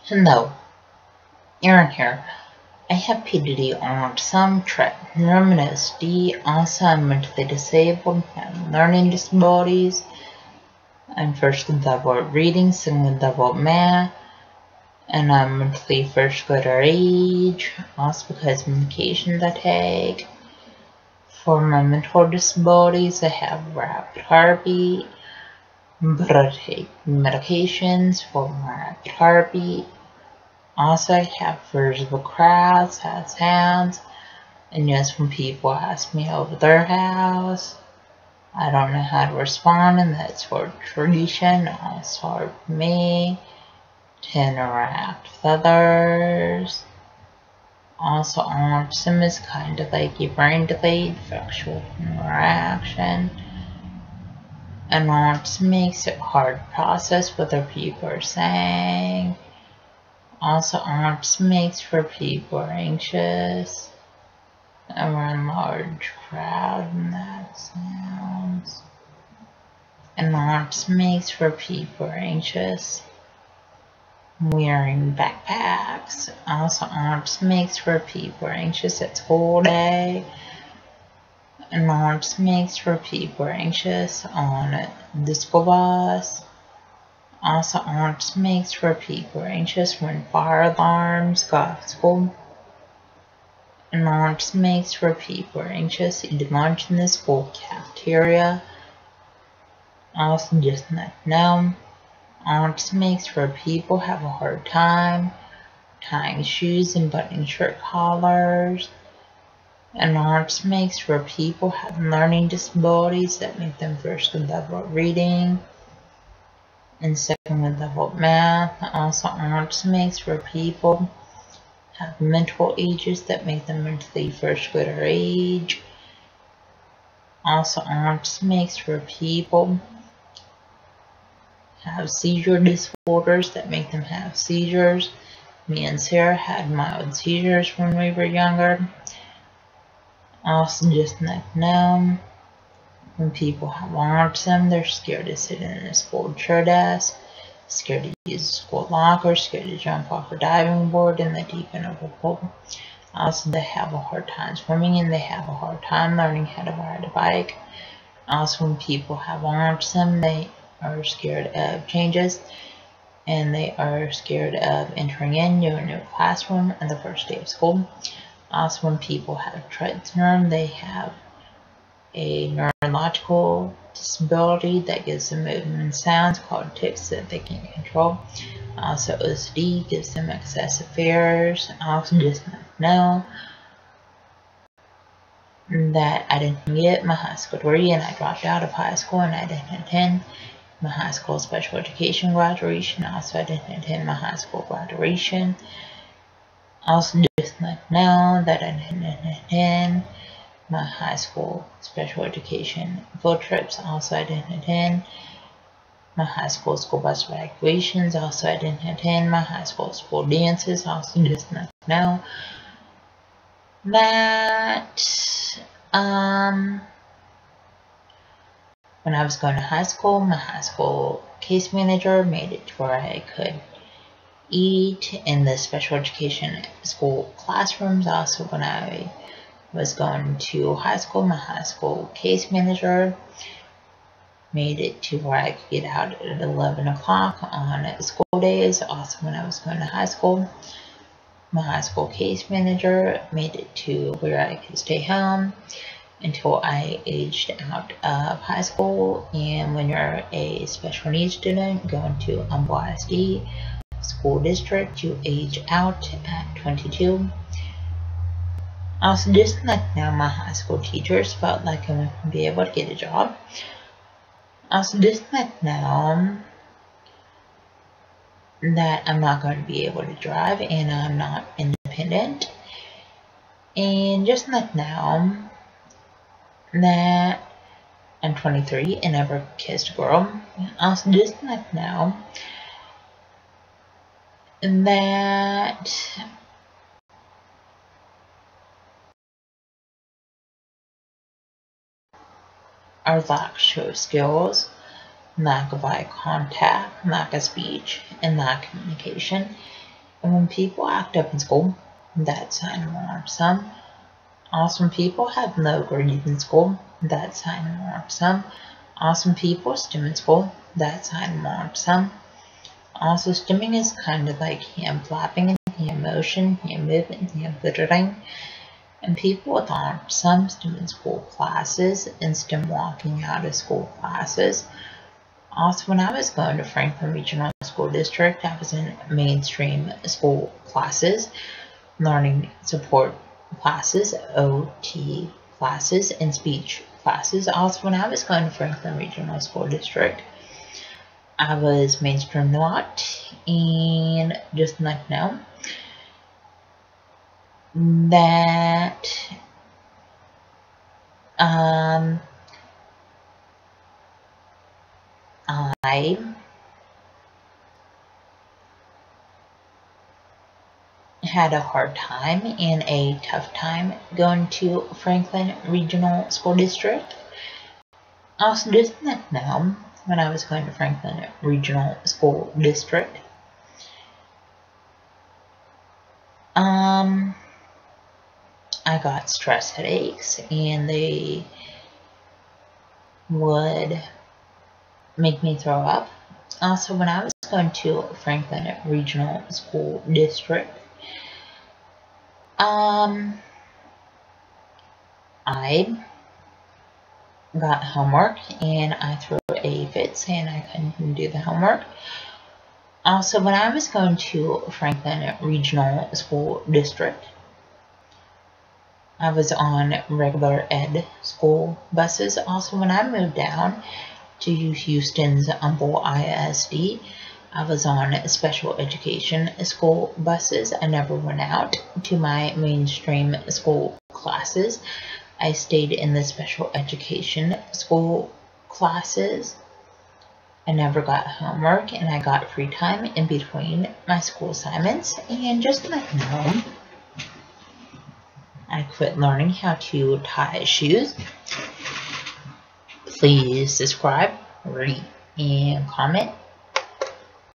Hello, Aaron here. I have PhD on some terminology, also I'm mentally disabled and learning disabilities. I'm first level reading, second level math, and I'm mentally first grader age, also because of medications I take. For my mental disabilities, I have rapid heartbeat, but I take medications for my rapid heartbeat. Also, I have visible crowds, has hands, and yes, when people ask me over their house, I don't know how to respond, and that's for tradition, also for me to interact with others. Also, autism is kind of like a brain delayed factual interaction, and autism makes it hard to process what other people are saying. Also, autism makes for people anxious around large crowd, and that sounds. And autism makes for people anxious wearing backpacks. Also, autism makes for people anxious at school day. And autism makes for people anxious on the school bus. Also, autism makes for people anxious when fire alarms go off school. And autism makes for people anxious eating lunch in the school cafeteria. Also, just let know, autism makes for people have a hard time tying shoes and buttoning shirt collars. And autism makes for people have learning disabilities that make them first level reading and second level math. Also, autism makes for people have mental ages that make them mentally first grader age. Also, autism makes for people have seizure disorders that make them have seizures. Me and Sarah had mild seizures when we were younger. Also, just like now, when people have autism, they're scared to sit in a school chair desk, scared to use a school locker, scared to jump off a diving board in the deep end of a pool. Also, they have a hard time swimming, and they have a hard time learning how to ride a bike. Also, when people have autism, they are scared of changes, and they are scared of entering into a new classroom on the first day of school. Also, when people have Tourette syndrome, they have a neurological disability that gives them movement sounds called tics that they can't control. Also, OCD gives them excessive fears. Also, just know that I didn't get my high school degree, and I dropped out of high school, and I didn't attend my high school special education graduation. Also, I didn't attend my high school graduation. Also, just know that I didn't attend my high school special education field trips. Also, I didn't attend my high school bus evacuations. Also, I didn't attend my high school dances. Also, just know that when I was going to high school, my high school case manager made it to where I could eat in the special education school classrooms. Also, when I was going to high school, my high school case manager made it to where I could get out at 11 o'clock on school days. Also, when I was going to high school, my high school case manager made it to where I could stay home until I aged out of high school. And when you're a special needs student going to Humble ISD school district, you age out at 22. Also, just like now, my high school teachers felt like I wouldn't be able to get a job. Also, just like now, that I'm not going to be able to drive and I'm not independent. And just like now, that I'm 23 and never kissed a girl. Also, just like now, that our lack of show skills, lack of eye contact, lack of speech, and lack of communication When people act up in school, that's a sign of autism. Awesome people have low grades in school, that's a sign of autism. Awesome people stim in school, that's a sign of autism. Also, stimming is kind of like hand flapping and hand motion, hand movement, hand fidgeting. And people with autism stim in school classes and stim walking out of school classes. Also, when I was going to Franklin Regional School District, I was in mainstream school classes, learning support classes, OT classes, and speech classes. Also, when I was going to Franklin Regional School District, I was mainstream a lot, and just to let you know that I had a hard time and a tough time going to Franklin Regional School District. Also, just to let you know, when I was going to Franklin Regional School District, I got stress headaches, and they would make me throw up. Also, when I was going to Franklin Regional School District, I got homework and I threw a fit saying I couldn't do the homework. Also, when I was going to Franklin Regional School District, I was on regular ed school buses. Also, when I moved down to Houston's Humble ISD, I was on special education school buses. I never went out to my mainstream school classes. I stayed in the special education school classes. I never got homework, and I got free time in between my school assignments. And just to let you know, I quit learning how to tie shoes. Please subscribe, rate, and comment.